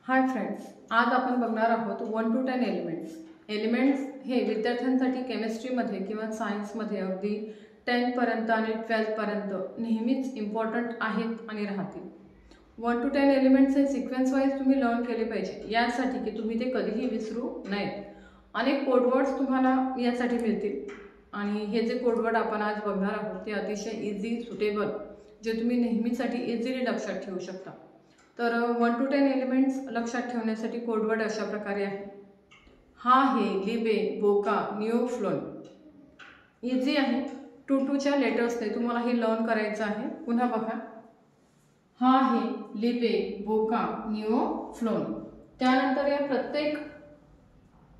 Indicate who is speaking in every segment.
Speaker 1: Hi friends, आज आपण बघणार आहोत 1 to 10 एलिमेंट्स. एलिमेंट्स हे विद्यार्थ्यांसाठी केमिस्ट्रीमध्ये किंवा सायन्समध्ये अगदी 10 पर्यंत आणि 12 पर्यंत नेहमीच इम्पॉर्टंट आहेत आणि राहतील. 1 to 10 एलिमेंट्स हे सिक्वेन्स वाईज तुम्ही लर्न केले पाहिजे, यासाठी की तुम्ही ते कधीही विसरू नयेत. अनेक कोडवर्ड्स तुम्हाला यासाठी मिळतील आणि हे जे कोडवर्ड आपण आज बघणार आहोत ते अतिशय इझी, सुटेबल, जे तुम्ही नेहमीसाठी इझिली लक्षात ठेवू शकता. तर 1 to 10 एलिमेंट्स लक्षात ठेवण्यासाठी कोडवर्ड अशा प्रकारे आहे. हा, हे, लिबे, बोका, निओ, फ्लोन. इझी आहे. 2 च्या लेटर्सने तुम्हाला हे लर्न करायचं आहे. पुन्हा बघा, हा, हे, लिबे, बोका, निओ, फ्लोन. त्यानंतर या प्रत्येक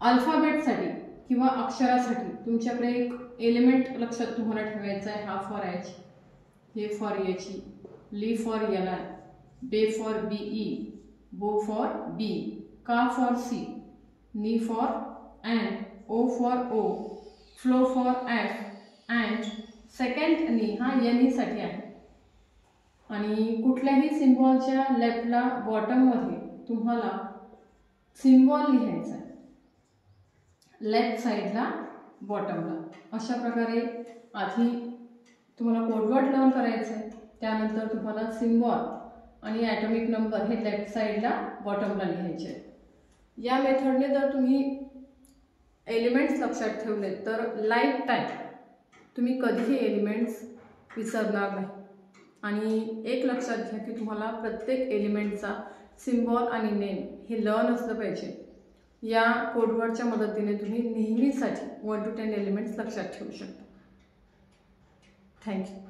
Speaker 1: अल्फाबेटसाठी किंवा अक्षरासाठी तुमच्याकडे एक एलिमेंट लक्षात तुम्हाला ठेवायचा आहे. हा फॉर एच, हे फॉर एची, ली फॉर एल, बे फॉर बीई, बो फॉर बी, का फॉर सी, नी for N, O for O, फ्लो फॉर एफ, अँड सेकंड नी हा एन साठी आहे. आणि कुठल्याही सिम्बॉलच्या लेफ्टला बॉटममध्ये तुम्हाला सिम्बॉल लिहायचा आहे, लेफ्ट साईडला बॉटमला. अशा प्रकारे आधी तुम्हाला कोडवर्ड लर्न करायचं आहे, त्यानंतर तुम्हाला सिम्बॉल आणि ॲटॉमिक नंबर हे लेफ्ट साईडला बॉटमला लिहायचे आहेत. या मेथडने जर तुम्ही एलिमेंट्स लक्षात ठेवले तर लाईफ टाईम तुम्ही कधीही एलिमेंट्स विसरणार नाही. आणि एक लक्षात घ्या की तुम्हाला प्रत्येक एलिमेंटचा सिम्बॉल आणि नेम हे लर्न असलं पाहिजे. या कोडवर्डच्या मदतीने तुम्ही नेहमीसाठी 1 to 10 एलिमेंट्स लक्षात ठेवू शकता. थँक्यू.